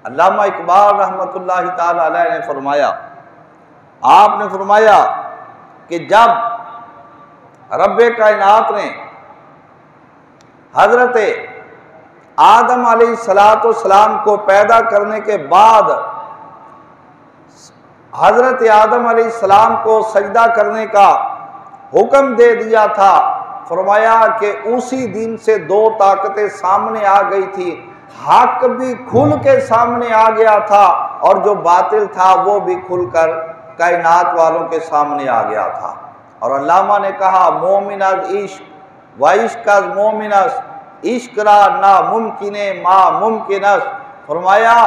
علامہ اقبال رحمۃ اللہ تعالی علیہ نے فرمایا، آپ نے فرمایا کہ جب رب کائنات نے حضرت آدم علیہ السلام کو پیدا کرنے کے بعد حضرت آدم علیہ السلام کو سجدہ کرنے کا حکم دے دیا تھا، فرمایا کہ اسی دن سے دو طاقتیں سامنے آ گئی تھی، حق بھی کھل کے سامنے آ گیا تھا اور جو باطل تھا وہ بھی کھل کر کائنات والوں کے سامنے آ گیا تھا۔ اور علامہ نے کہا مومن از عشق و عشق از مومن است، عشق را ناممکن ما ممکن است، فرمایا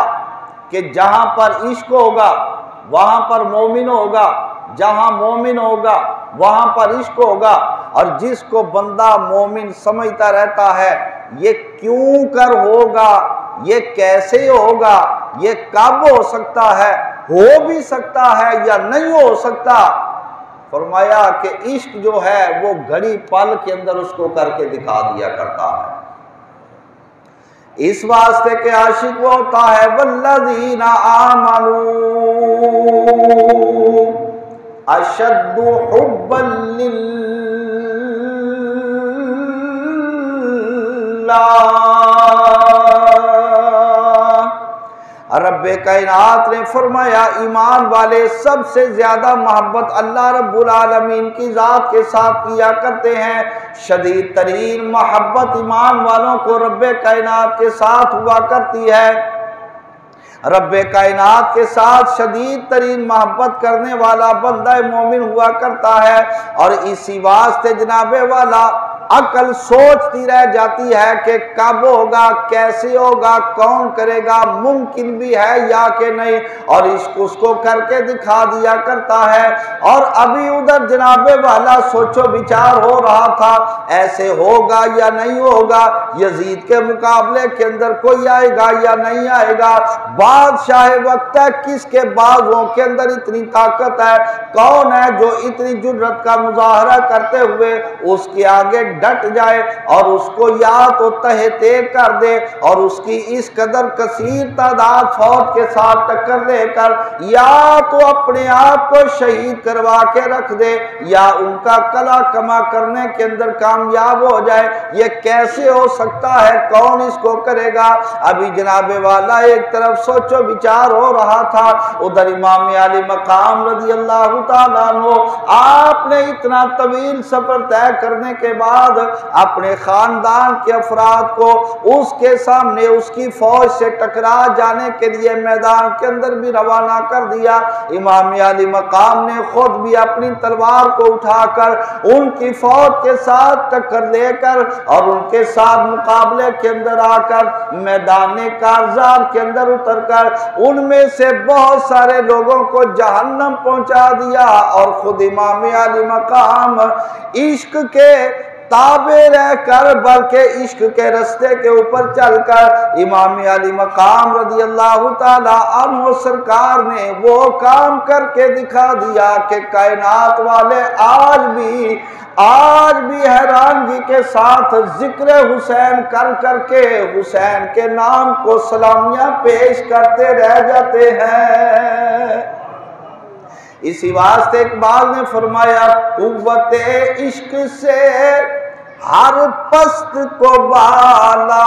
کہ جہاں پر عشق ہوگا وہاں پر مومن ہوگا، جہاں مومن ہوگا وہاں پر عشق ہوگا۔ اور جس کو بندہ مومن سمجھتا رہتا ہے یہ کیوں کر ہوگا، یہ کیسے ہوگا، یہ کب ہو سکتا ہے، ہو بھی سکتا ہے یا نہیں ہو سکتا، فرمایا کہ عشق جو ہے وہ گھڑی پل کے اندر اس کو کر کے دکھا دیا کرتا ہے۔ اس واسطے کہ عاشق وہ ہوتا ہے والذین آمنوا اشد حبا رب کائنات نے فرمایا ایمان والے سب سے زیادہ محبت اللہ رب العالمین کی ذات کے ساتھ کیا کرتے ہیں، شدید ترین محبت ایمان والوں کو رب کائنات کے ساتھ ہوا کرتی ہے۔ رب کائنات کے ساتھ شدید ترین محبت کرنے والا بندہ مومن ہوا کرتا ہے، اور اسی واسطے جناب والا عقل سوچتی رہ جاتی ہے کہ کب ہوگا، کیسے ہوگا، کون کرے گا، ممکن بھی ہے یا کہ نہیں، اور اس کو کر کے دکھا دیا کرتا ہے۔ اور ابھی ادھر جناب والا سوچو بچار ہو رہا تھا ایسے ہوگا یا نہیں ہوگا، یزید کے مقابلے کے اندر کوئی آئے گا یا نہیں آئے گا، بادشاہ وقت ہے کس کے بازوں کے اندر اتنی طاقت ہے، کون ہے جو اتنی جرت کا مظاہرہ کرتے ہوئے اس کے آگے ڈٹ جائے اور اس کو یا تو تہہ تیگ کر دے اور اس کی اس قدر کثیر تعداد فوج کے ساتھ ٹکر دے کر یا تو اپنے آپ کو شہید کروا کے رکھ دے یا ان کا کلا کما کرنے کے اندر کامیاب ہو جائے، یہ کیسے ہو سکتا ہے، کون اس کو کرے گا؟ ابھی جناب والا ایک طرف سوچو بچار ہو رہا تھا، ادھر امام علی مقام رضی اللہ تعالیٰ عنہ آپ نے اتنا طویل سفر طے کرنے کے بعد اپنے خاندان کے افراد کو اس کے سامنے اس کی فوج سے ٹکرا جانے کے لیے میدان کے اندر بھی روانہ کر دیا۔ امام علی مقام نے خود بھی اپنی تلوار کو اٹھا کر ان کی فوج کے ساتھ ٹکر لے کر اور ان کے ساتھ مقابلے کے اندر آ کر میدان کارزار کے اندر اتر کر ان میں سے بہت سارے لوگوں کو جہنم پہنچا دیا، اور خود امام علی مقام عشق کے تابع رہ کر بلکہ عشق کے رستے کے اوپر چل کر امام علی مقام رضی اللہ تعالی عنہ سرکار نے وہ کام کر کے دکھا دیا کہ کائنات والے آج بھی حیرانگی کے ساتھ ذکر حسین کر کر کے حسین کے نام کو سلامیاں پیش کرتے رہ جاتے ہیں۔ اسی واسطے اقبال نے فرمایا قوت عشق سے ہر پست کو بالا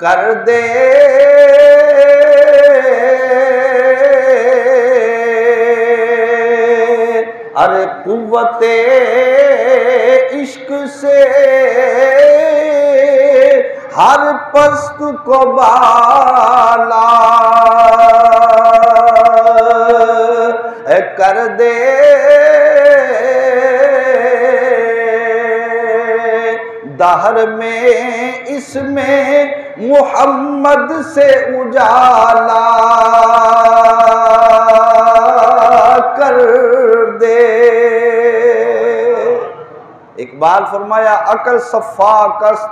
کر دے، ارے قوت عشق سے ہر پست کو بالا کر دے، دہر میں اس میں محمد سے اجالا کر دے۔ اقبال فرمایا عقل صفاک است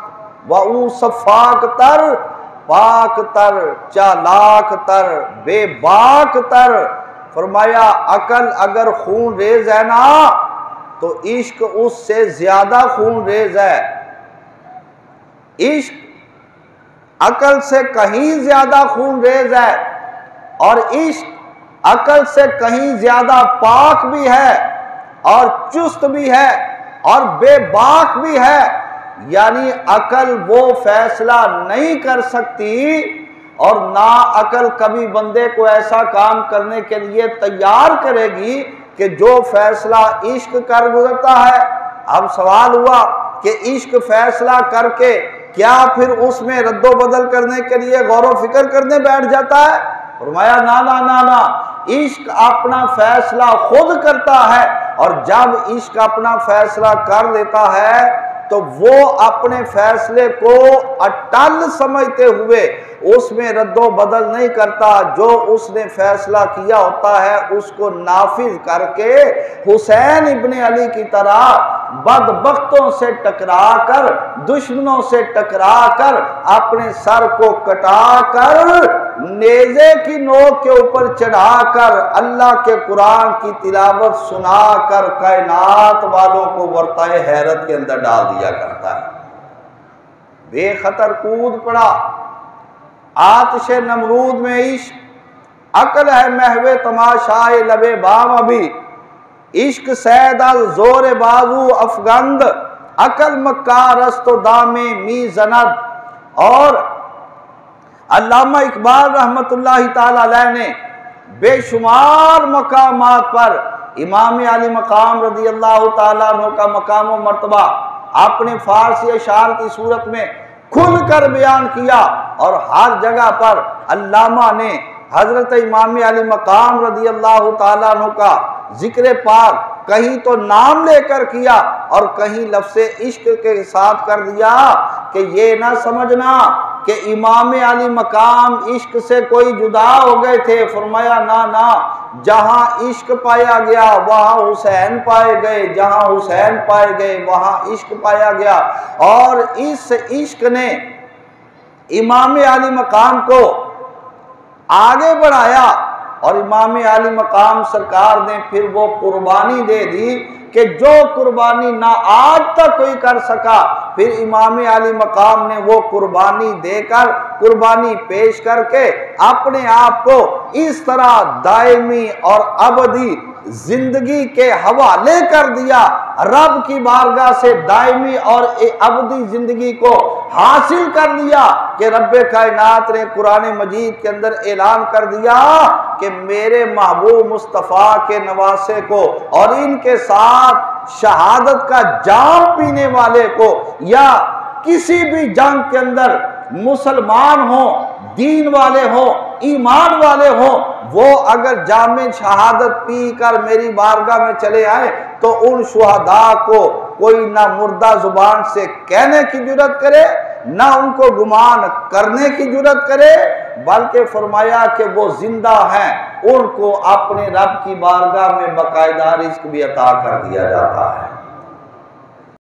و او صفاک تر، پاک تر، چالاک تر، بے باک تر، فرمایا عقل اگر خون ریز ہے نا تو عشق اس سے زیادہ خون ریز ہے، عشق عقل سے کہیں زیادہ خون ریز ہے، اور عشق عقل سے کہیں زیادہ پاک بھی ہے اور چست بھی ہے اور بے باک بھی ہے۔ یعنی عقل وہ فیصلہ نہیں کر سکتی، اور نہ عقل کبھی بندے کو ایسا کام کرنے کے لیے تیار کرے گی کہ جو فیصلہ عشق کر گزرتا ہے۔ اب سوال ہوا کہ عشق فیصلہ کر کے کیا پھر اس میں رد و بدل کرنے کے لیے غور و فکر کرنے بیٹھ جاتا ہے؟ فرمایا نا نا نا نا، عشق اپنا فیصلہ خود کرتا ہے، اور جب عشق اپنا فیصلہ کر لیتا ہے تو وہ اپنے فیصلے کو اٹل سمجھتے ہوئے اس میں رد و بدل نہیں کرتا۔ جو اس نے فیصلہ کیا ہوتا ہے اس کو نافذ کر کے حسین ابن علی کی طرح بدبختوں سے ٹکرا کر، دشمنوں سے ٹکرا کر، اپنے سر کو کٹا کر، نیزے کی نوک کے اوپر چڑھا کر، اللہ کے قرآن کی تلاوت سنا کر کائنات والوں کو ورطۂ حیرت کے اندر ڈال دیا کرتا ہے۔ بے خطر کود پڑا آتش نمرود میں عشق، عقل ہے محو تماشائے لبے بام ابھی، عشق سید الزور بازو افغند، عقل مکار است و دام می زند۔ اور علامہ اقبال رحمت اللہ تعالی علیہ نے بے شمار مقامات پر امام علی مقام رضی اللہ تعالیٰ عنہ کا مقام و مرتبہ اپنے فارسی اشعار کی صورت میں کھل کر بیان کیا، اور ہر جگہ پر علامہ نے حضرت امام علی مقام رضی اللہ تعالیٰ عنہ کا ذکر پاک کہیں تو نام لے کر کیا اور کہیں لفظ عشق کے ساتھ کر دیا کہ یہ نہ سمجھنا کہ امام علی مقام عشق سے کوئی جدا ہو گئے تھے۔ فرمایا نا نا، جہاں عشق پایا گیا وہاں حسین پائے گئے، جہاں حسین پائے گئے وہاں عشق پایا گیا، اور اس عشق نے امام علی مقام کو آگے بڑھایا، اور امام علی مقام سرکار نے پھر وہ قربانی دے دی کہ جو قربانی نہ آج تک کوئی کر سکا، پھر امام علی مقام نے وہ قربانی دے کر، قربانی پیش کر کے اپنے آپ کو اس طرح دائمی اور ابدی زندگی کے حوالے کر دیا، رب کی بارگاہ سے دائمی اور ابدی زندگی کو حاصل کر لیا کہ رب کائنات نے قرآن مجید کے اندر اعلان کر دیا کہ میرے محبوب مصطفیٰ کے نواسے کو اور ان کے ساتھ شہادت کا جام پینے والے کو، یا کسی بھی جنگ کے اندر مسلمان ہوں، دین والے ہوں، ایمان والے ہوں، وہ اگر جام شہادت پی کر میری بارگاہ میں چلے آئے تو ان شہداء کو کوئی نہ مردہ زبان سے کہنے کی جرات کرے، نہ ان کو گمان کرنے کی جرات کرے، بلکہ فرمایا کہ وہ زندہ ہیں، ان کو اپنے رب کی بارگاہ میں باقاعدہ رزق بھی عطا کر دیا جاتا ہے۔